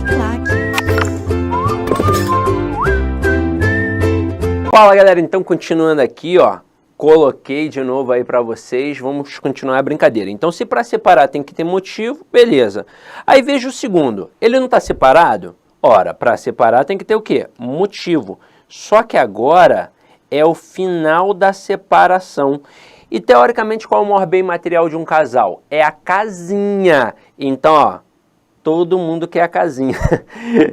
Uniclac. Fala galera, então continuando aqui, ó, coloquei de novo aí para vocês, vamos continuar a brincadeira. Então se para separar tem que ter motivo, beleza. Aí veja o segundo, ele não está separado? Ora, para separar tem que ter o quê? Motivo. Só que agora é o final da separação. E teoricamente qual é o maior bem material de um casal? É a casinha. Então, ó, todo mundo quer a casinha.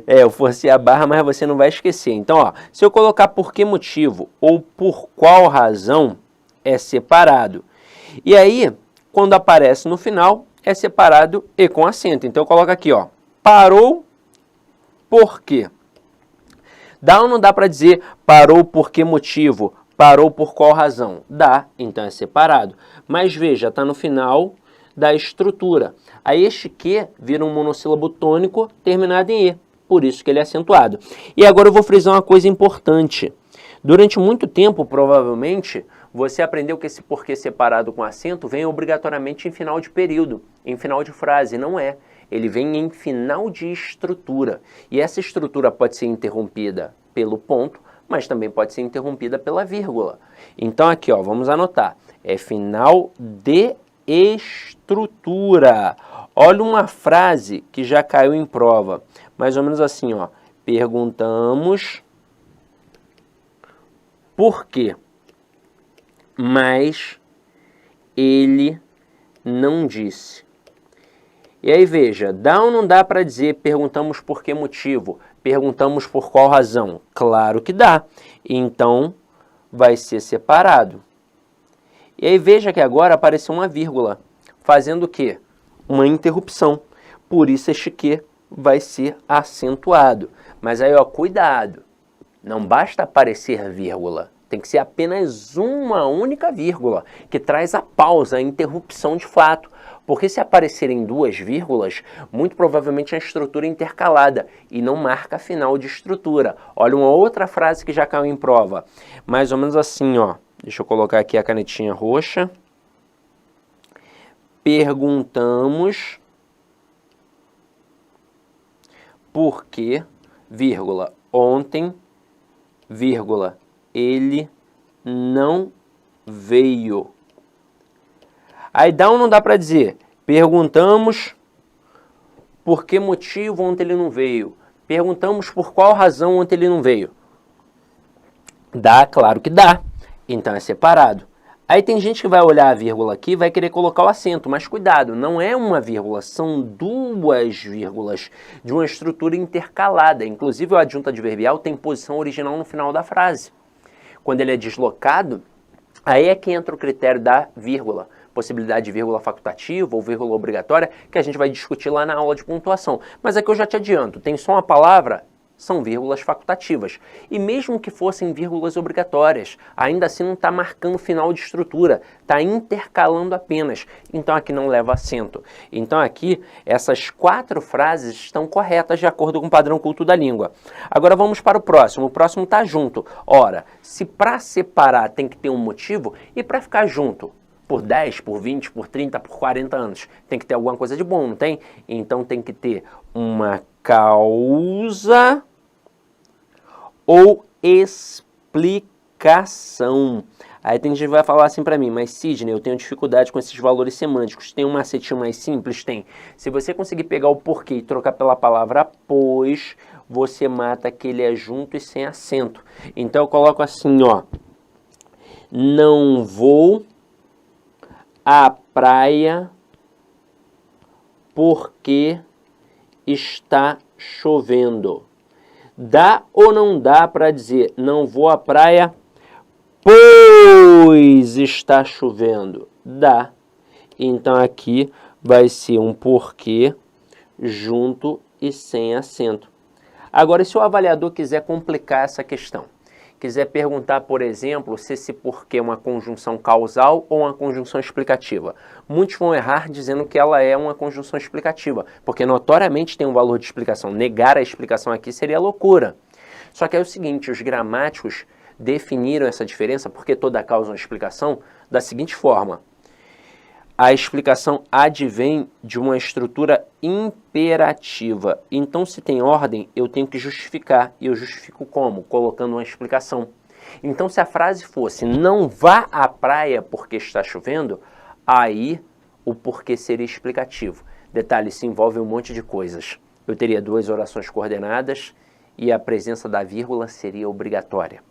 Eu forcei a barra, mas você não vai esquecer. Então, ó, se eu colocar por que motivo ou por qual razão, é separado. E aí, quando aparece no final, é separado e com acento. Então, eu coloco aqui, ó, parou por quê? Dá ou não dá para dizer parou por que motivo? Parou por qual razão? Dá, então é separado. Mas veja, está no final da estrutura. Aí este que vira um monossílabo tônico terminado em E, por isso que ele é acentuado. E agora eu vou frisar uma coisa importante. Durante muito tempo, provavelmente, você aprendeu que esse porquê separado com acento vem obrigatoriamente em final de período, em final de frase. Não é. Ele vem em final de estrutura. E essa estrutura pode ser interrompida pelo ponto, mas também pode ser interrompida pela vírgula. Então aqui, ó, vamos anotar. É final de estrutura. Olha uma frase que já caiu em prova. Mais ou menos assim, ó. Perguntamos por quê, mas ele não disse. E aí veja, dá ou não dá para dizer perguntamos por que motivo? Perguntamos por qual razão? Claro que dá. Então, vai ser separado. E aí veja que agora apareceu uma vírgula, fazendo o quê? Uma interrupção. Por isso este que vai ser acentuado. Mas aí, ó, cuidado. Não basta aparecer vírgula. Tem que ser apenas uma única vírgula, que traz a pausa, a interrupção de fato. Porque se aparecerem duas vírgulas, muito provavelmente é a estrutura intercalada e não marca final de estrutura. Olha uma outra frase que já caiu em prova. Mais ou menos assim, ó. Deixa eu colocar aqui a canetinha roxa. Perguntamos por que, vírgula, ontem, vírgula, ele não veio. Aí dá ou não dá para dizer? Perguntamos por que motivo ontem ele não veio. Perguntamos por qual razão ontem ele não veio. Dá, claro que dá. Então é separado. Aí tem gente que vai olhar a vírgula aqui e vai querer colocar o acento. Mas cuidado, não é uma vírgula, são duas vírgulas de uma estrutura intercalada. Inclusive o adjunto adverbial tem posição original no final da frase. Quando ele é deslocado, aí é que entra o critério da vírgula. Possibilidade de vírgula facultativa ou vírgula obrigatória, que a gente vai discutir lá na aula de pontuação. Mas aqui eu já te adianto, tem só uma palavra, são vírgulas facultativas. E mesmo que fossem vírgulas obrigatórias, ainda assim não está marcando final de estrutura, está intercalando apenas. Então aqui não leva acento. Então aqui, essas 4 frases estão corretas de acordo com o padrão culto da língua. Agora vamos para o próximo está junto. Ora, se para separar tem que ter um motivo, e para ficar junto? Por 10, por 20, por 30, por 40 anos. Tem que ter alguma coisa de bom, não tem? Então tem que ter uma causa ou explicação. Aí tem gente que vai falar assim para mim, mas Sidney, eu tenho dificuldade com esses valores semânticos. Tem um macetinho mais simples? Tem. Se você conseguir pegar o porquê e trocar pela palavra pois, você mata que ele é junto e sem acento. Então eu coloco assim, ó. Não vou à praia porque está chovendo. Dá ou não dá para dizer não vou à praia pois está chovendo? Dá. Então aqui vai ser um porquê junto e sem acento. Agora, se o avaliador quiser complicar essa questão, quiser perguntar, por exemplo, se esse porquê é uma conjunção causal ou uma conjunção explicativa. Muitos vão errar dizendo que ela é uma conjunção explicativa, porque notoriamente tem um valor de explicação. Negar a explicação aqui seria loucura. Só que é o seguinte, os gramáticos definiram essa diferença, porque toda causa é uma explicação, da seguinte forma. a explicação advém de uma estrutura imperativa. Então, se tem ordem, eu tenho que justificar. E eu justifico como? Colocando uma explicação. Então, se a frase fosse não vá à praia porque está chovendo, aí o porquê seria explicativo. Detalhe, isso envolve um monte de coisas. Eu teria duas orações coordenadas e a presença da vírgula seria obrigatória.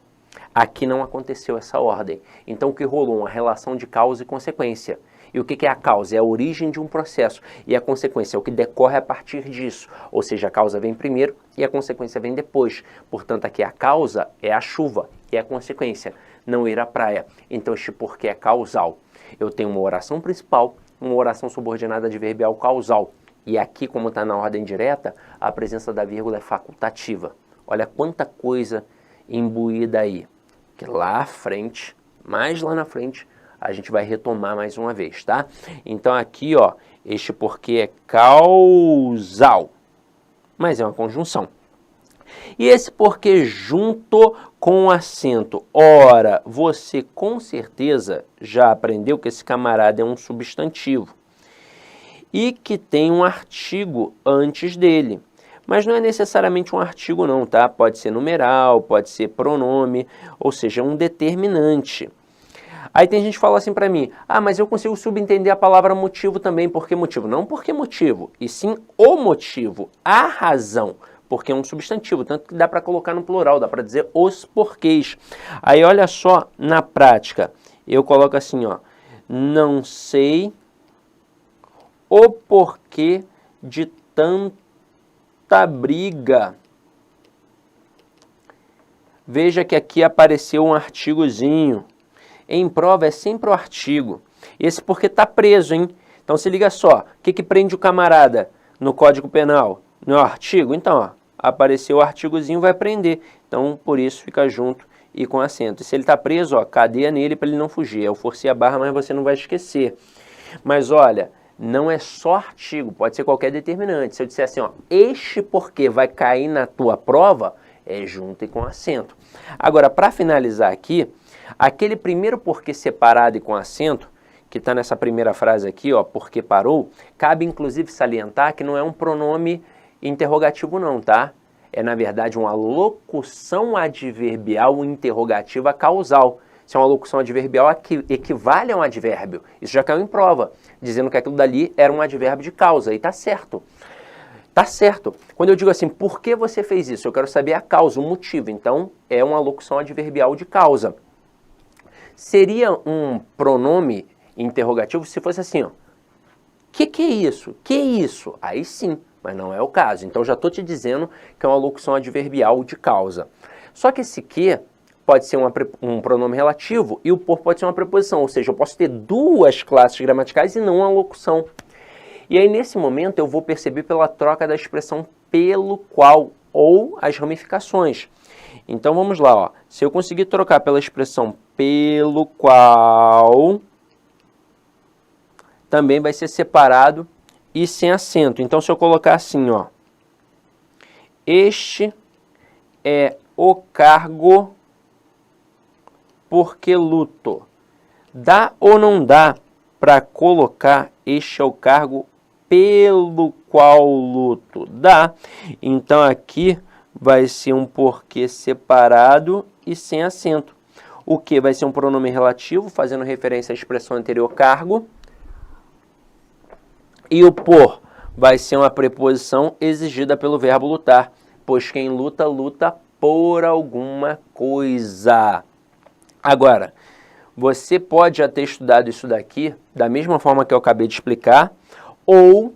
Aqui não aconteceu essa ordem. Então, o que rolou? Uma relação de causa e consequência. E o que é a causa? É a origem de um processo. E a consequência é o que decorre a partir disso. Ou seja, a causa vem primeiro e a consequência vem depois. Portanto, aqui a causa é a chuva e a consequência não ir à praia. Então, este porquê é causal. Eu tenho uma oração principal, uma oração subordinada adverbial causal. E aqui, como está na ordem direta, a presença da vírgula é facultativa. Olha quanta coisa imbuída aí. Que lá à frente, mais lá na frente, a gente vai retomar mais uma vez, tá? Então aqui, ó, este porquê é causal, mas é uma conjunção. E esse porquê junto com acento. Ora, você com certeza já aprendeu que esse camarada é um substantivo e que tem um artigo antes dele. Mas não é necessariamente um artigo não, tá? Pode ser numeral, pode ser pronome, ou seja, um determinante. Aí tem gente que fala assim para mim, mas eu consigo subentender a palavra motivo também. Por que motivo? Não porque motivo, e sim o motivo, a razão, porque é um substantivo, tanto que dá para colocar no plural, dá para dizer os porquês. Aí olha só, na prática, eu coloco assim, ó, não sei o porquê de tanta briga. Veja que aqui apareceu um artigozinho. Em prova é sempre o artigo. Esse porque está preso, hein? Então se liga só. O que prende o camarada no Código Penal? Não é o artigo? Então, ó, apareceu o artigozinho, vai prender. Então, por isso, fica junto e com acento. E se ele está preso, ó, cadeia nele para ele não fugir. Eu forcei a barra, mas você não vai esquecer. Mas olha, não é só artigo, pode ser qualquer determinante. Se eu disser assim, ó, este porquê vai cair na tua prova, é junto e com acento. Agora, para finalizar aqui, aquele primeiro porquê separado e com acento, que está nessa primeira frase aqui, ó, porque parou, cabe inclusive salientar que não é um pronome interrogativo não, tá? É, na verdade, uma locução adverbial interrogativa causal. Se é uma locução adverbial, equivale a um advérbio. Isso já caiu em prova, dizendo que aquilo dali era um advérbio de causa, e tá certo. Tá certo. Quando eu digo assim, por que você fez isso? Eu quero saber a causa, o motivo. Então, é uma locução adverbial de causa. Seria um pronome interrogativo se fosse assim, ó. Que é isso? Que é isso? Aí sim, mas não é o caso. Então, já estou te dizendo que é uma locução adverbial de causa. Só que esse que pode ser um pronome relativo e o por pode ser uma preposição. Ou seja, eu posso ter duas classes gramaticais e não uma locução. E aí, nesse momento, eu vou perceber pela troca da expressão pelo qual ou as ramificações. Então, vamos lá, ó. Se eu conseguir trocar pela expressão pelo qual, também vai ser separado e sem acento. Então, se eu colocar assim, ó, este é o cargo porque luto. Dá ou não dá para colocar este é o cargo pelo qual luto? Dá. Então, aqui vai ser um porquê separado e sem acento. O que vai ser um pronome relativo, fazendo referência à expressão anterior, cargo. E o por vai ser uma preposição exigida pelo verbo lutar, pois quem luta, luta por alguma coisa. Agora, você pode já ter estudado isso daqui da mesma forma que eu acabei de explicar, ou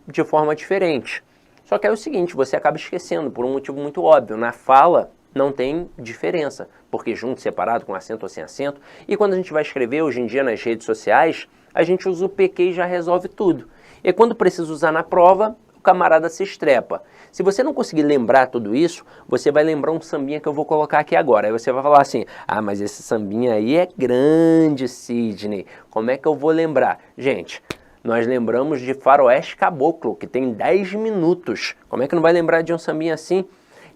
de forma diferente. Só que é o seguinte, você acaba esquecendo por um motivo muito óbvio. Na fala não tem diferença, porque junto, separado, com acento ou sem acento. E quando a gente vai escrever, hoje em dia nas redes sociais, a gente usa o PQ e já resolve tudo. E quando precisa usar na prova, o camarada se estrepa. Se você não conseguir lembrar tudo isso, você vai lembrar um sambinha que eu vou colocar aqui agora. Aí você vai falar assim, mas esse sambinha aí é grande, Sidney. Como é que eu vou lembrar? Gente, nós lembramos de Faroeste Caboclo, que tem 10 minutos. Como é que não vai lembrar de um sambinha assim,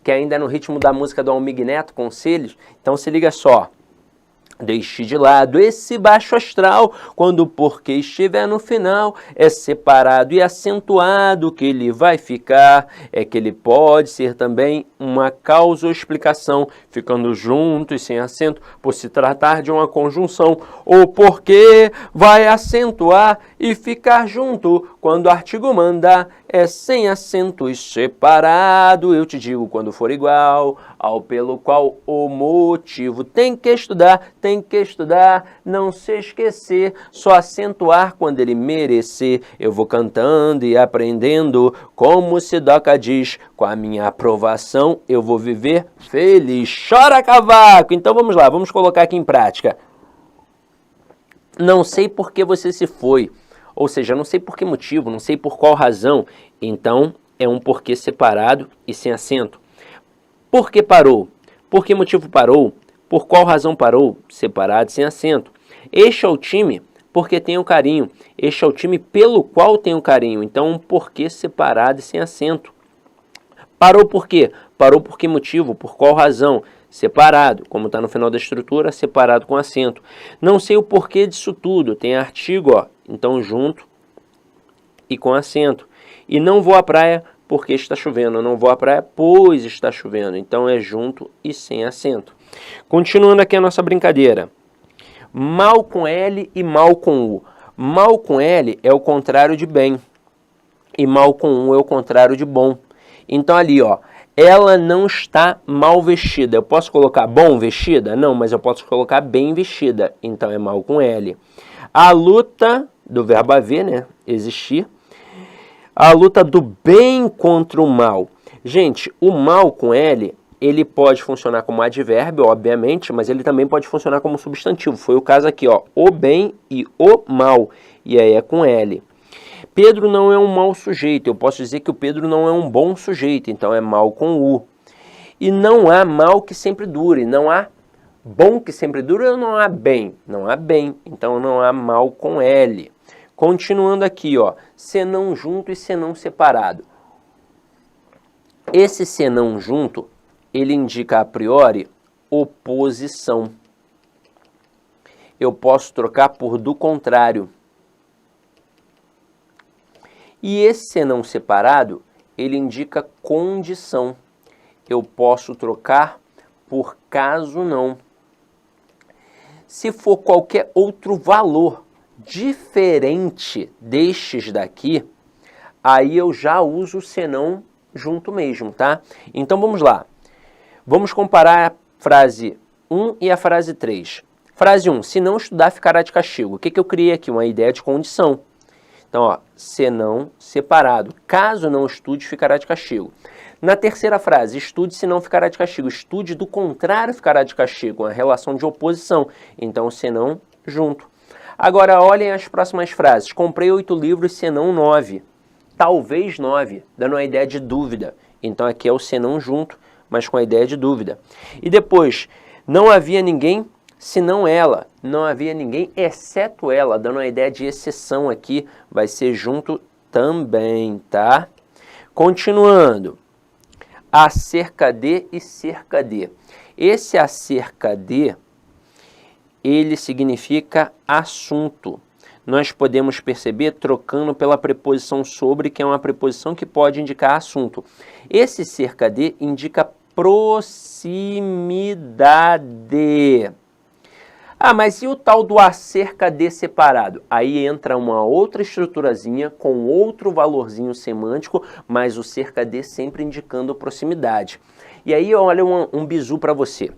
que ainda é no ritmo da música do Almig Neto, Conselhos? Então se liga só. Deixe de lado esse baixo astral, quando o porquê estiver no final, é separado e acentuado que ele vai ficar, é que ele pode ser também uma causa ou explicação, ficando junto e sem acento, por se tratar de uma conjunção, o porquê vai acentuar e ficar junto, quando o artigo mandar, é sem acento e separado, eu te digo quando for igual, ao pelo qual o motivo tem que estudar, não se esquecer, só acentuar quando ele merecer. Eu vou cantando e aprendendo, como Sidoca diz, com a minha aprovação eu vou viver feliz. Chora cavaco! Então vamos lá, vamos colocar aqui em prática. Não sei por que você se foi, ou seja, não sei por que motivo, não sei por qual razão, então é um porquê separado e sem acento. Por que parou? Por que motivo parou? Por qual razão parou? Separado e sem acento. Este é o time porque tem o carinho. Este é o time pelo qual tem o carinho. Então, um porquê separado e sem acento. Parou por quê? Parou por que motivo? Por qual razão? Separado, como está no final da estrutura, separado com acento. Não sei o porquê disso tudo. Tem artigo, ó. Então, junto e com acento. E não vou à praia porque está chovendo. Eu não vou à praia, pois está chovendo. Então, é junto e sem acento. Continuando aqui a nossa brincadeira. Mal com L e mal com U. Mal com L é o contrário de bem. E mal com U é o contrário de bom. Então, ali, ó. Ela não está mal vestida. Eu posso colocar bom vestida? Não, mas eu posso colocar bem vestida. Então, é mal com L. A luta, do verbo haver, né? Existir. A luta do bem contra o mal. Gente, o mal com L, ele pode funcionar como advérbio, obviamente, mas ele também pode funcionar como substantivo. Foi o caso aqui, ó. O bem e o mal. E aí é com L. Pedro não é um mau sujeito. Eu posso dizer que o Pedro não é um bom sujeito. Então é mal com U. E não há mal que sempre dure. Não há bom que sempre dure ou não há bem? Não há bem. Então não há mal com L. Continuando aqui, ó, senão junto e senão separado. Esse senão junto, ele indica a priori oposição. Eu posso trocar por do contrário. E esse senão separado, ele indica condição. Eu posso trocar por caso não. Se for qualquer outro valor diferente destes daqui, aí eu já uso o senão junto mesmo, tá? Então vamos lá. Vamos comparar a frase 1 e a frase 3. Frase 1, se não estudar ficará de castigo. O que eu criei aqui? Uma ideia de condição. Então, ó, senão separado. Caso não estude, ficará de castigo. Na terceira frase, estude se não ficará de castigo. Estude do contrário ficará de castigo. Uma relação de oposição. Então, senão junto. Agora, olhem as próximas frases. Comprei 8 livros, senão 9. Talvez 9, dando uma ideia de dúvida. Então, aqui é o senão junto, mas com a ideia de dúvida. E depois, não havia ninguém senão ela. Não havia ninguém exceto ela, dando uma ideia de exceção aqui. Vai ser junto também, tá? Continuando. Acerca de e cerca de. Esse acerca de, ele significa assunto. Nós podemos perceber trocando pela preposição sobre, que é uma preposição que pode indicar assunto. Esse cerca de indica proximidade. Ah, mas e o tal do acerca de separado? Aí entra uma outra estruturazinha com outro valorzinho semântico, mas o cerca de sempre indicando proximidade. E aí olha um bizu para você.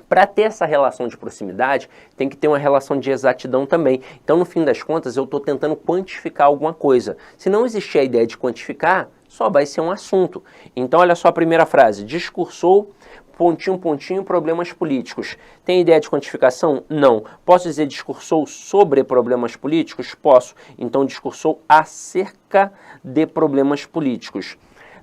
Para ter essa relação de proximidade, tem que ter uma relação de exatidão também. Então, no fim das contas, eu estou tentando quantificar alguma coisa. Se não existir a ideia de quantificar, só vai ser um assunto. Então, olha só a primeira frase. Discursou, pontinho, pontinho, problemas políticos. Tem ideia de quantificação? Não. Posso dizer discursou sobre problemas políticos? Posso. Então, discursou acerca de problemas políticos.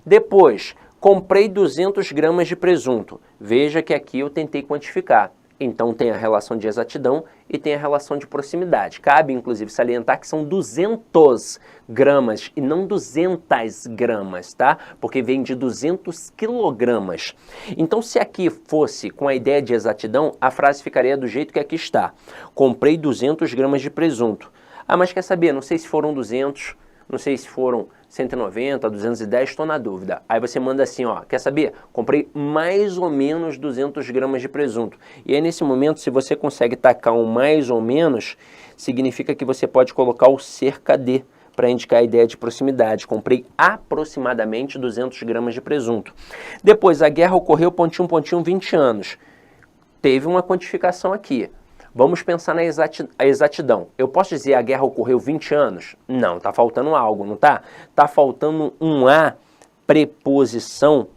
Depois, comprei 200 gramas de presunto. Veja que aqui eu tentei quantificar. Então, tem a relação de exatidão e tem a relação de proximidade. Cabe, inclusive, salientar que são 200 gramas e não 200 gramas, tá? Porque vem de 200 quilogramas. Então, se aqui fosse com a ideia de exatidão, a frase ficaria do jeito que aqui está. Comprei 200 gramas de presunto. Ah, mas quer saber? Não sei se foram 200, não sei se foram 190, 210, estou na dúvida. Aí você manda assim, ó, quer saber? Comprei mais ou menos 200 gramas de presunto. E aí nesse momento, se você consegue tacar um mais ou menos, significa que você pode colocar o cerca de, para indicar a ideia de proximidade. Comprei aproximadamente 200 gramas de presunto. Depois, a guerra ocorreu, pontinho, 20 anos. Teve uma quantificação aqui. Vamos pensar na exatidão. Eu posso dizer a guerra ocorreu 20 anos? Não, está faltando algo, não está? Está faltando um A preposição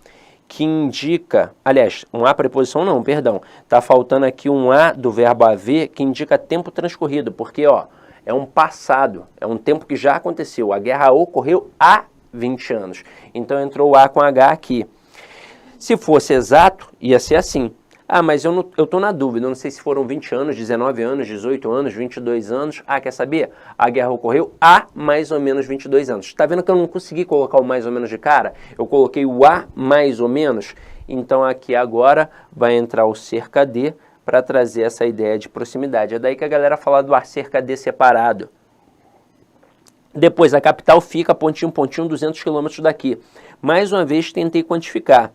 que indica, aliás, um A preposição não, perdão. Está faltando aqui um A do verbo haver que indica tempo transcorrido, porque ó, é um passado, é um tempo que já aconteceu. A guerra ocorreu há 20 anos. Então entrou o A com H aqui. Se fosse exato, ia ser assim. Ah, mas eu estou na dúvida, eu não sei se foram 20 anos, 19 anos, 18 anos, 22 anos. Ah, quer saber? A guerra ocorreu há mais ou menos 22 anos. Está vendo que eu não consegui colocar o mais ou menos de cara? Eu coloquei o há mais ou menos. Então aqui agora vai entrar o cerca de para trazer essa ideia de proximidade. É daí que a galera fala do cerca de separado. Depois a capital fica, pontinho, 200 quilômetros daqui. Mais uma vez tentei quantificar.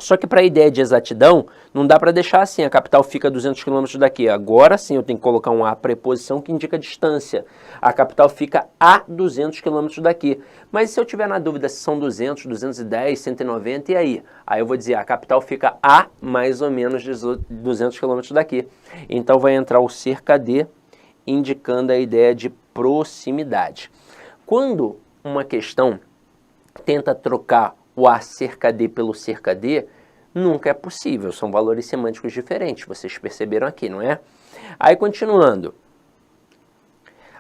Só que para a ideia de exatidão, não dá para deixar assim, a capital fica a 200 km daqui. Agora sim eu tenho que colocar uma preposição que indica distância. A capital fica a 200 km daqui. Mas se eu tiver na dúvida se são 200, 210, 190, e aí? Aí eu vou dizer, a capital fica a mais ou menos 200 km daqui. Então vai entrar o cerca de, indicando a ideia de proximidade. Quando uma questão tenta trocar o a cerca de pelo cerca de, nunca é possível, são valores semânticos diferentes, vocês perceberam aqui, não é? Aí continuando,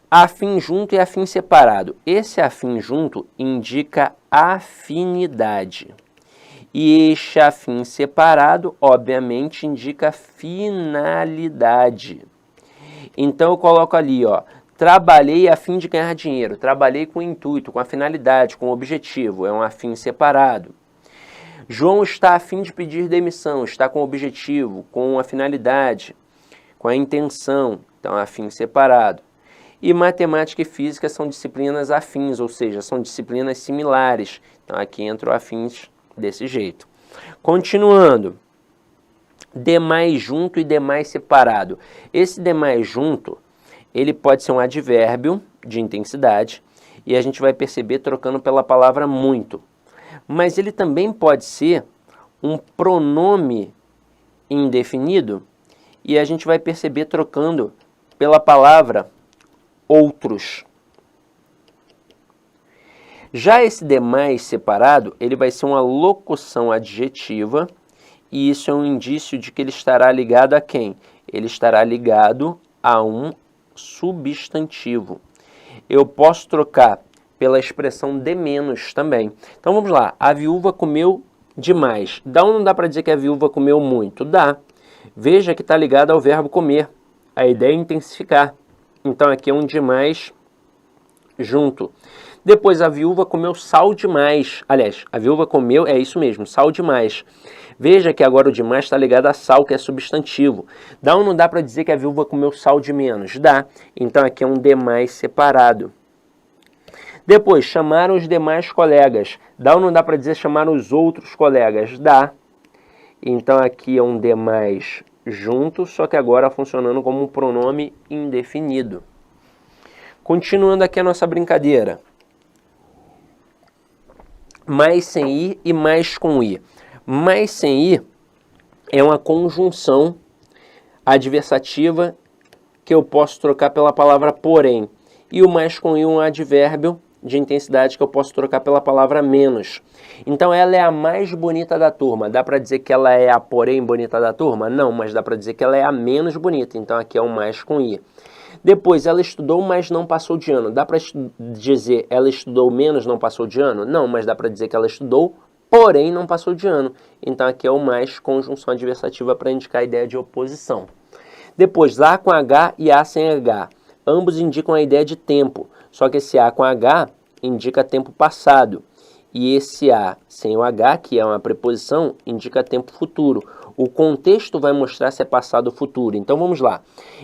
afim junto e afim separado. Esse afim junto indica afinidade. E este afim separado, obviamente, indica finalidade. Então eu coloco ali, ó, trabalhei a fim de ganhar dinheiro, trabalhei com intuito, com a finalidade, com o objetivo, é um afim separado. João está a fim de pedir demissão, está com o objetivo, com a finalidade, com a intenção, então é afim separado. E matemática e física são disciplinas afins, ou seja, são disciplinas similares. Então aqui entra o afins desse jeito. Continuando, demais junto e demais separado. Esse demais junto, ele pode ser um advérbio de intensidade e a gente vai perceber trocando pela palavra muito. Mas ele também pode ser um pronome indefinido e a gente vai perceber trocando pela palavra outros. Já esse demais separado, ele vai ser uma locução adjetiva e isso é um indício de que ele estará ligado a quem? Ele estará ligado a um substantivo. Eu posso trocar pela expressão de menos também. Então vamos lá, a viúva comeu demais. Dá ou não dá para dizer que a viúva comeu muito? Dá. Veja que está ligado ao verbo comer. A ideia é intensificar. Então aqui é um demais junto. Depois a viúva comeu sal demais. Aliás, a viúva comeu, é isso mesmo, sal demais. Veja que agora o demais está ligado a sal, que é substantivo. Dá ou não dá para dizer que a viúva comeu sal de menos? Dá. Então aqui é um demais separado. Depois, chamaram os demais colegas. Dá ou não dá para dizer chamaram os outros colegas? Dá. Então aqui é um demais junto, só que agora funcionando como um pronome indefinido. Continuando aqui a nossa brincadeira. Mais sem i e mais com i. Mais sem i é uma conjunção adversativa que eu posso trocar pela palavra porém. E o mais com i é um advérbio de intensidade que eu posso trocar pela palavra menos. Então ela é a mais bonita da turma. Dá para dizer que ela é a porém bonita da turma? Não, mas dá para dizer que ela é a menos bonita. Então aqui é o mais com i. Depois, ela estudou, mas não passou de ano. Dá para dizer ela estudou menos, não passou de ano? Não, mas dá para dizer que ela estudou, porém não passou de ano. Então aqui é o mais conjunção adversativa para indicar a ideia de oposição. Depois, A com H e A sem H. Ambos indicam a ideia de tempo, só que esse A com H indica tempo passado. E esse A sem o H, que é uma preposição, indica tempo futuro. O contexto vai mostrar se é passado ou futuro. Então vamos lá.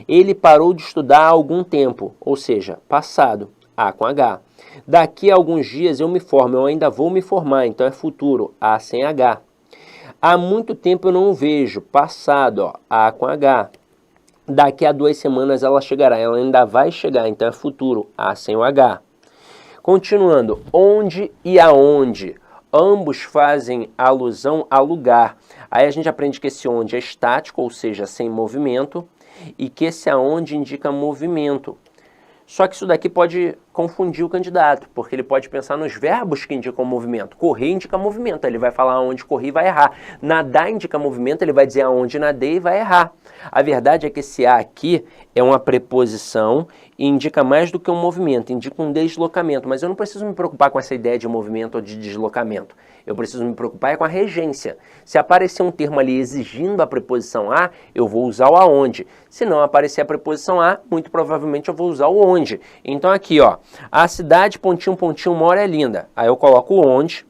Ele parou de estudar há algum tempo, ou seja, passado, A com H. Daqui a alguns dias eu me formo, eu ainda vou me formar, então é futuro, A sem H. Há muito tempo eu não o vejo, passado, ó, A com H. Daqui a 2 semanas ela chegará, ela ainda vai chegar, então é futuro, A sem o H. Continuando, onde e aonde. Ambos fazem alusão a lugar. Aí a gente aprende que esse onde é estático, ou seja, sem movimento, e que esse aonde indica movimento. Só que isso daqui pode confundir o candidato, porque ele pode pensar nos verbos que indicam movimento. Correr indica movimento, ele vai falar aonde corri e vai errar. Nadar indica movimento, ele vai dizer aonde nadei e vai errar. A verdade é que esse A aqui é uma preposição e indica mais do que um movimento, indica um deslocamento. Mas eu não preciso me preocupar com essa ideia de movimento ou de deslocamento. Eu preciso me preocupar com a regência. Se aparecer um termo ali exigindo a preposição a, eu vou usar o aonde. Se não aparecer a preposição a, muito provavelmente eu vou usar o onde. Então aqui, ó, a cidade, pontinho, pontinho, mora é linda. Aí eu coloco o onde,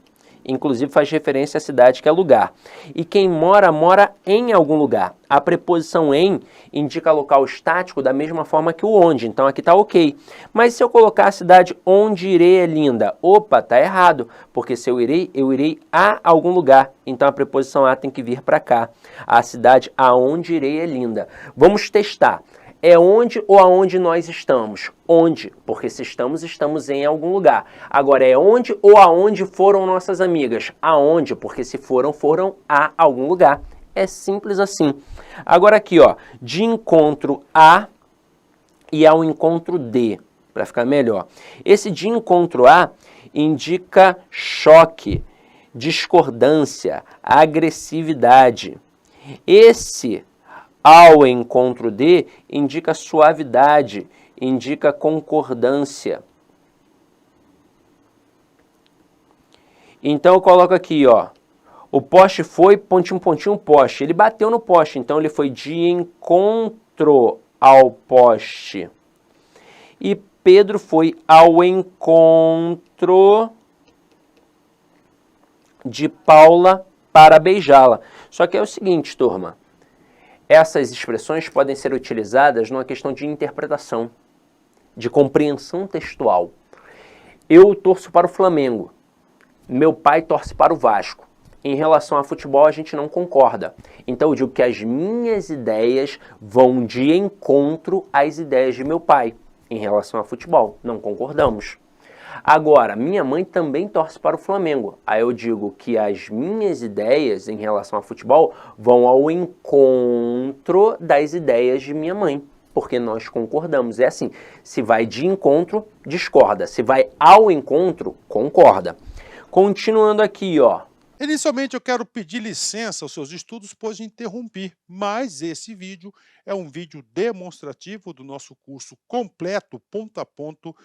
inclusive faz referência à cidade que é lugar. E quem mora, mora em algum lugar. A preposição em indica local estático da mesma forma que o onde, então aqui está ok. Mas se eu colocar a cidade onde irei é linda, opa, tá errado, porque se eu irei a algum lugar, então a preposição a tem que vir para cá. A cidade aonde irei é linda. Vamos testar. É onde ou aonde nós estamos? Onde, porque se estamos, estamos em algum lugar. Agora, é onde ou aonde foram nossas amigas? Aonde, porque se foram, foram a algum lugar. É simples assim. Agora aqui, ó, de encontro a e ao encontro de, para ficar melhor. Esse de encontro a indica choque, discordância, agressividade. Esse ao encontro de indica suavidade, indica concordância. Então eu coloco aqui, ó, o poste foi, pontinho, pontinho, poste. Ele bateu no poste, então ele foi de encontro ao poste. E Pedro foi ao encontro de Paula para beijá-la. Só que é o seguinte, turma. Essas expressões podem ser utilizadas numa questão de interpretação, de compreensão textual. Eu torço para o Flamengo, meu pai torce para o Vasco. Em relação a futebol, a gente não concorda. Então eu digo que as minhas ideias vão de encontro às ideias de meu pai. Em relação a futebol, não concordamos. Agora, minha mãe também torce para o Flamengo. Aí eu digo que as minhas ideias em relação a futebol vão ao encontro das ideias de minha mãe, porque nós concordamos. É assim, se vai de encontro, discorda. Se vai ao encontro, concorda. Continuando aqui, ó. Inicialmente eu quero pedir licença aos seus estudos, pois interrompi, mas esse vídeo é um vídeo demonstrativo do nosso curso completo, ponto a ponto,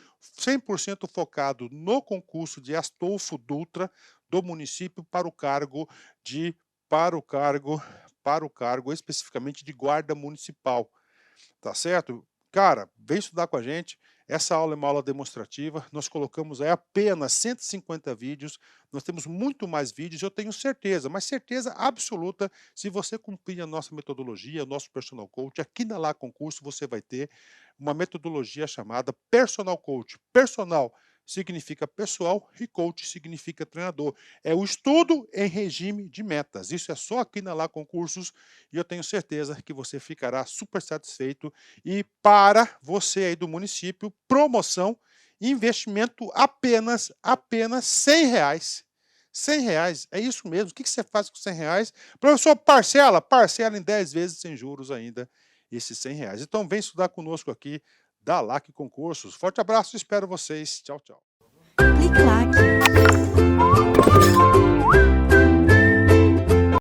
100% focado no concurso de Astolfo Dutra do município para o cargo especificamente de guarda municipal, tá certo? Cara, vem estudar com a gente. Essa aula é uma aula demonstrativa, nós colocamos aí apenas 150 vídeos, nós temos muito mais vídeos, eu tenho certeza, mas certeza absoluta, se você cumprir a nossa metodologia, o nosso Personal Coach, aqui na Lá Concurso você vai ter uma metodologia chamada Personal Coach. Personal significa pessoal e coach significa treinador. É o estudo em regime de metas. Isso é só aqui na Lá Concursos e eu tenho certeza que você ficará super satisfeito. E para você aí do município, promoção, investimento apenas R$ 100. R$ 100, é isso mesmo. O que você faz com R$ 100? Professor, parcela em 10 vezes sem juros ainda esses R$ 100. Então vem estudar conosco aqui da LAC Concursos. Forte abraço, espero vocês. Tchau, tchau. Clique lá